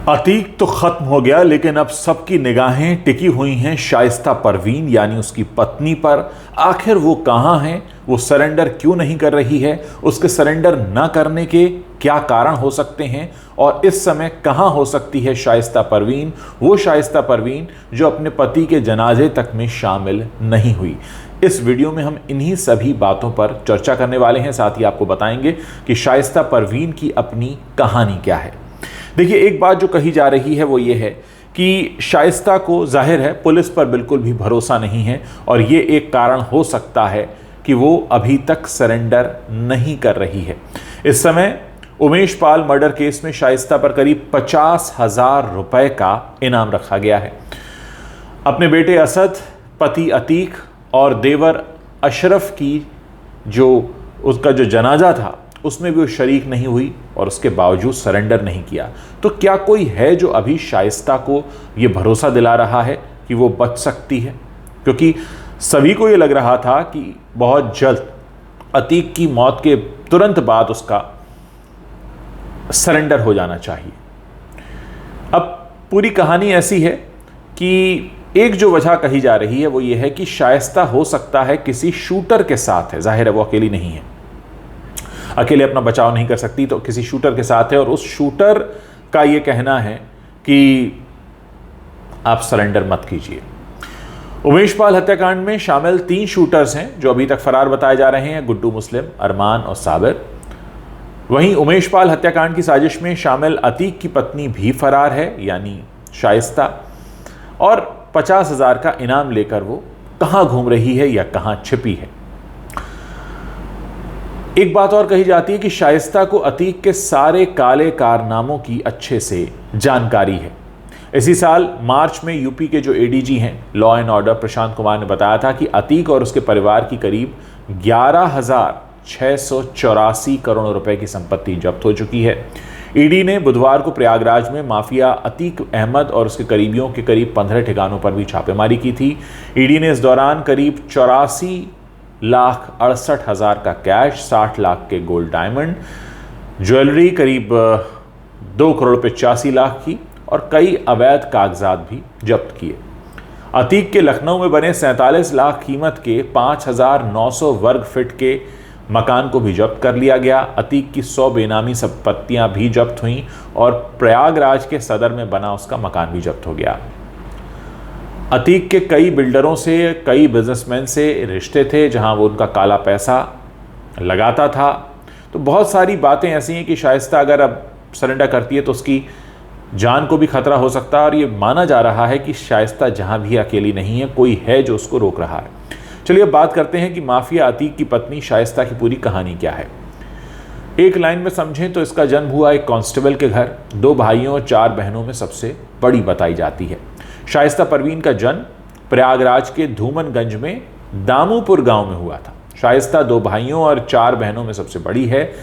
अतीक तो खत्म हो गया, लेकिन अब सबकी निगाहें टिकी हुई हैं शाइस्ता परवीन यानी उसकी पत्नी पर। आखिर वो कहां है, वो सरेंडर क्यों नहीं कर रही है, उसके सरेंडर न करने के क्या कारण हो सकते हैं और इस समय कहां हो सकती है शाइस्ता परवीन, वो शाइस्ता परवीन जो अपने पति के जनाजे तक में शामिल नहीं हुई। इस वीडियो में हम इन्हीं सभी बातों पर चर्चा करने वाले हैं। साथ ही आपको बताएंगे कि शाइस्ता परवीन की अपनी कहानी क्या है। देखिए, एक बात जो कही जा रही है वो ये है कि शाइस्ता को जाहिर है पुलिस पर बिल्कुल भी भरोसा नहीं है और ये एक कारण हो सकता है कि वो अभी तक सरेंडर नहीं कर रही है। इस समय उमेश पाल मर्डर केस में शाइस्ता पर करीब 50,000 रुपए का इनाम रखा गया है। अपने बेटे असद, पति अतीक और देवर अशरफ की जो उसका जो जनाजा था उसमें भी वो शरीक नहीं हुई और उसके बावजूद सरेंडर नहीं किया। तो क्या कोई है जो अभी शाइस्ता को ये भरोसा दिला रहा है कि वो बच सकती है? क्योंकि सभी को ये लग रहा था कि बहुत जल्द अतीक की मौत के तुरंत बाद उसका सरेंडर हो जाना चाहिए। अब पूरी कहानी ऐसी है कि एक जो वजह कही जा रही है वो ये है कि शाइस्ता हो सकता है किसी शूटर के साथ है। जाहिर है वो अकेली नहीं है, अकेले अपना बचाव नहीं कर सकती, तो किसी शूटर के साथ है और उस शूटर का ये कहना है कि आप सरेंडर मत कीजिए। उमेश पाल हत्याकांड में शामिल 3 शूटर्स हैं जो अभी तक फरार बताए जा रहे हैं, गुड्डू मुस्लिम, अरमान और साबिर। वहीं उमेश पाल हत्याकांड की साजिश में शामिल अतीक की पत्नी भी फरार है यानी शाइस्ता, और 50,000 का इनाम लेकर वो कहां घूम रही है या कहां छिपी है। एक बात और कही जाती है कि शाइस्ता को अतीक के सारे काले कारनामों की अच्छे से जानकारी है। इसी साल मार्च में यूपी के जो एडीजी हैं law and order Prashant Kumar ने बताया था कि अतीक और उसके परिवार की करीब 11,684 करोड़ रुपए की संपत्ति जब्त हो चुकी है। ईडी ने बुधवार को प्रयागराज में माफिया अतीक अहमद और उसके करीबियों के करीब 15 ठिकानों पर भी छापेमारी की थी। ईडी ने इस दौरान करीब 84,68,000 का कैश, 60 लाख के गोल्ड डायमंड, ज्वेलरी करीब 2,85,00,000 की और कई अवैध कागजात भी जब्त किए। अतीक के लखनऊ में बने 47 लाख कीमत के 5,900 वर्ग फीट के मकान को भी जब्त कर लिया गया। अतीक की 100 बेनामी संपत्तियां भी जब्त हुईं और प्रयागराज के सदर में बना उसका मकान भी जब्त हो गया। अतीक के कई बिल्डरों से, कई बिजनेसमैन से रिश्ते थे जहां वो उनका काला पैसा लगाता था। तो बहुत सारी बातें ऐसी हैं कि शाइस्ता अगर अब सरेंडर करती है तो उसकी जान को भी खतरा हो सकता है और ये माना जा रहा है कि शाइस्ता जहां भी अकेली नहीं है, कोई है जो उसको रोक रहा है। चलिए अब बात करते हैं कि माफिया अतीक की पत्नी शाइस्ता की पूरी कहानी क्या है। एक लाइन में समझें तो इसका जन्म हुआ एक कांस्टेबल के घर, 2 भाइयों और 4 बहनों में सबसे बड़ी बताई जाती है। शाइस्ता परवीन का जन्म प्रयागराज के धूमनगंज में दामूपुर गांव में हुआ था। शाइस्ता 2 भाइयों और 4 बहनों में सबसे बड़ी है।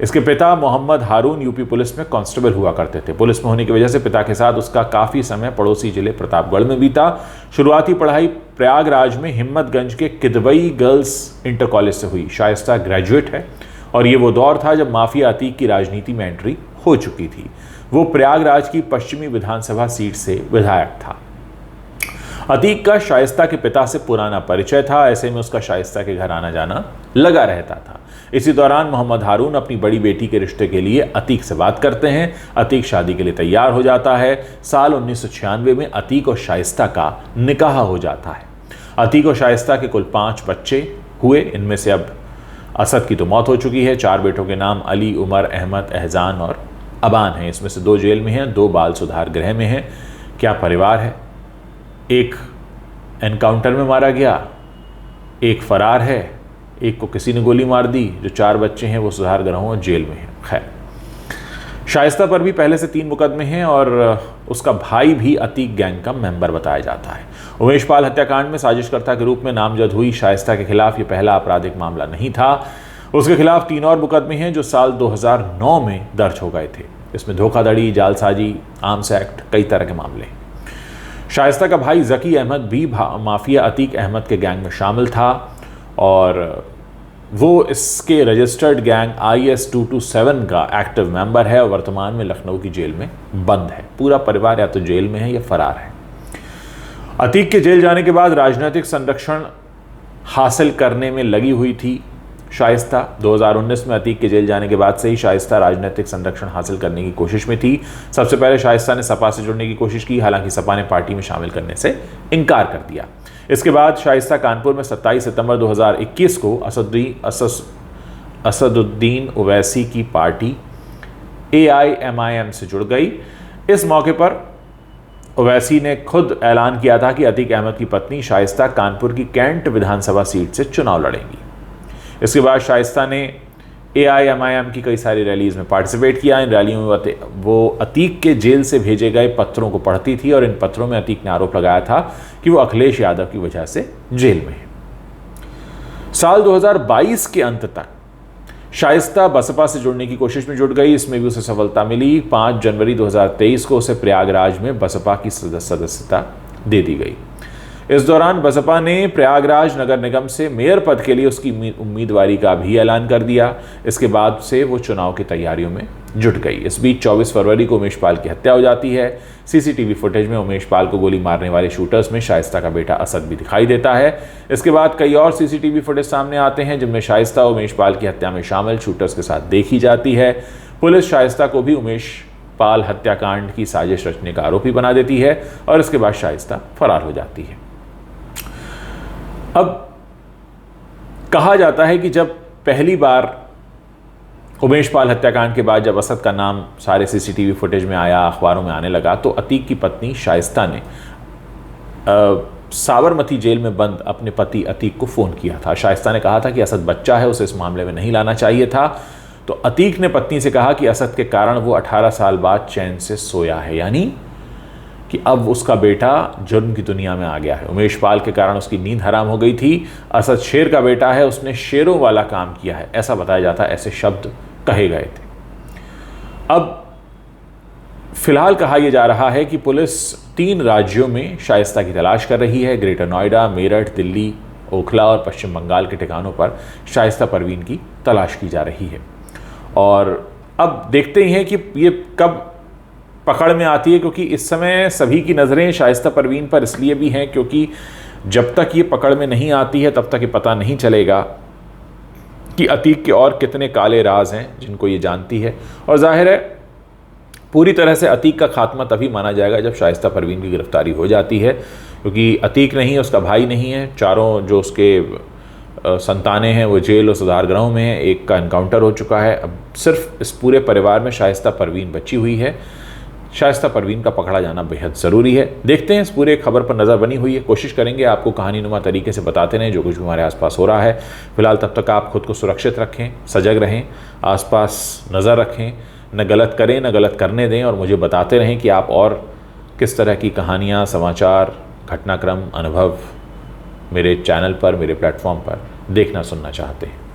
इसके पिता मोहम्मद हारून यूपी पुलिस में कांस्टेबल हुआ करते थे। पुलिस में होने की वजह से पिता के साथ उसका काफ़ी समय पड़ोसी जिले प्रतापगढ़ में बीता। शुरुआती पढ़ाई प्रयागराज में हिम्मतगंज के किदवई गर्ल्स इंटर कॉलेज से हुई। शाइस्ता ग्रेजुएट है और ये वो दौर था जब माफिया अतीक की राजनीति में एंट्री हो चुकी थी। वो प्रयागराज की पश्चिमी विधानसभा सीट से विधायक था। अतीक का शाइस्ता के पिता से पुराना परिचय था, ऐसे में उसका शाइस्ता के घर आना जाना लगा रहता था। इसी दौरान मोहम्मद हारून अपनी बड़ी बेटी के रिश्ते के लिए अतीक से बात करते हैं। अतीक शादी के लिए तैयार हो जाता है। साल 1996 में अतीक और शाइस्ता का निकाह हो जाता है। अतीक और शाइस्ता के कुल 5 बच्चे हुए। इनमें से अब असद की तो मौत हो चुकी है। 4 बेटों के नाम अली, उमर, अहमद, एहजान और अबान हैं। इसमें से 2 जेल में हैं, 2 बाल सुधार गृह में हैं। क्या परिवार है! एक एनकाउंटर में मारा गया, एक फरार है, एक को किसी ने गोली मार दी। जो 4 बच्चे हैं वो सुधार गृहों और जेल में हैं। खैर, शाइस्ता पर भी पहले से 3 मुकदमे हैं और उसका भाई भी अतीक गैंग का मेंबर बताया जाता है। उमेश पाल हत्याकांड में साजिशकर्ता के रूप में नामजद हुई शाइस्ता के खिलाफ ये पहला आपराधिक मामला नहीं था। उसके खिलाफ 3 और मुकदमे हैं जो साल 2009 में दर्ज हो गए थे। इसमें धोखाधड़ी, जालसाजी, आर्म्स एक्ट, कई तरह के मामले। शाइस्ता का भाई जकी अहमद भी माफिया अतीक अहमद के गैंग में शामिल था और वो इसके रजिस्टर्ड गैंग IS-227 का एक्टिव मेंबर है और वर्तमान में लखनऊ की जेल में बंद है। पूरा परिवार या तो जेल में है या फरार है। अतीक के जेल जाने के बाद राजनीतिक संरक्षण हासिल करने में लगी हुई थी शाइस्ता। 2019 में अतीक के जेल जाने के बाद से ही शाइस्ता राजनीतिक संरक्षण हासिल करने की कोशिश में थी। सबसे पहले शाइस्ता ने सपा से जुड़ने की कोशिश की, हालांकि सपा ने पार्टी में शामिल करने से इनकार कर दिया। इसके बाद शाइस्ता कानपुर में 27 सितंबर 2021 को असदुद्दीन ओवैसी की पार्टी AIMIM से जुड़ गई। इस मौके पर ओवैसी ने खुद ऐलान किया था कि अतीक अहमद की पत्नी शाइस्ता कानपुर की कैंट विधानसभा सीट से चुनाव लड़ेंगी। इसके बाद शाइस्ता ने AIMIM की कई सारी रैलीज में पार्टिसिपेट किया। इन रैलियों में वो अतीक के जेल से भेजे गए पत्रों को पढ़ती थी और इन पत्रों में अतीक ने आरोप लगाया था कि वो अखिलेश यादव की वजह से जेल में है। साल 2022 के अंत तक शाइस्ता बसपा से जुड़ने की कोशिश में जुट गई। इसमें भी उसे सफलता मिली। 5 जनवरी 2023 को उसे प्रयागराज में बसपा की सदस्यता दे दी गई। इस दौरान बसपा ने प्रयागराज नगर निगम से मेयर पद के लिए उसकी उम्मीदवारी का भी ऐलान कर दिया। इसके बाद से वो चुनाव की तैयारियों में जुट गई। इस बीच 24 फरवरी को उमेश पाल की हत्या हो जाती है। CCTV फुटेज में उमेश पाल को गोली मारने वाले शूटर्स में शाइस्ता का बेटा असद भी दिखाई देता है। इसके बाद कई और CCTV फुटेज सामने आते हैं जिनमें शाइस्ता उमेश पाल की हत्या में शामिल शूटर्स के साथ देखी जाती है। पुलिस शाइस्ता को भी उमेश पाल हत्याकांड की साजिश रचने का आरोपी बना देती है और इसके बाद शाइस्ता फरार हो जाती है। अब कहा जाता है कि जब पहली बार उमेश पाल हत्याकांड के बाद जब असद का नाम सारे CCTV फुटेज में आया, अखबारों में आने लगा, तो अतीक की पत्नी शाइस्ता ने साबरमती जेल में बंद अपने पति अतीक को फ़ोन किया था। शाइस्ता ने कहा था कि असद बच्चा है, उसे इस मामले में नहीं लाना चाहिए था। तो अतीक ने पत्नी से कहा कि असद के कारण वो 18 साल बाद चैन से सोया है, यानी कि अब उसका बेटा जुर्म की दुनिया में आ गया है। उमेश पाल के कारण उसकी नींद हराम हो गई थी। असद शेर का बेटा है, उसने शेरों वाला काम किया है, ऐसा बताया जाता है, ऐसे शब्द कहे गए थे। अब फिलहाल कहा यह जा रहा है कि पुलिस 3 राज्यों में शाइस्ता की तलाश कर रही है। ग्रेटर नोएडा, मेरठ, दिल्ली, ओखला और पश्चिम बंगाल के ठिकानों पर शाइस्ता परवीन की तलाश की जा रही है। और अब देखते ही हैं कि ये कब पकड़ में आती है, क्योंकि इस समय सभी की नज़रें शाइस्ता परवीन पर इसलिए भी हैं क्योंकि जब तक ये पकड़ में नहीं आती है तब तक ये पता नहीं चलेगा कि अतीक के और कितने काले राज हैं जिनको ये जानती है। और जाहिर है पूरी तरह से अतीक का खात्मा तभी माना जाएगा जब शाइस्ता परवीन की गिरफ्तारी हो जाती है, क्योंकि अतीक नहीं, उसका भाई नहीं है, चारों जो उसके संतानें हैं वो जेल और सुधार गृहों में हैं, एक का एनकाउंटर हो चुका है। अब सिर्फ इस पूरे परिवार में शाइस्ता परवीन बची हुई है। शाइस्ता परवीन का पकड़ा जाना बेहद ज़रूरी है। देखते हैं, इस पूरे खबर पर नज़र बनी हुई है, कोशिश करेंगे आपको कहानीनुमा तरीके से बताते रहें जो कुछ भी हमारे आसपास हो रहा है। फिलहाल तब तक आप खुद को सुरक्षित रखें, सजग रहें, आसपास नज़र रखें, न गलत करें न गलत करने दें, और मुझे बताते रहें कि आप और किस तरह की कहानियाँ, समाचार, घटनाक्रम, अनुभव मेरे चैनल पर, मेरे प्लेटफॉर्म पर देखना सुनना चाहते हैं।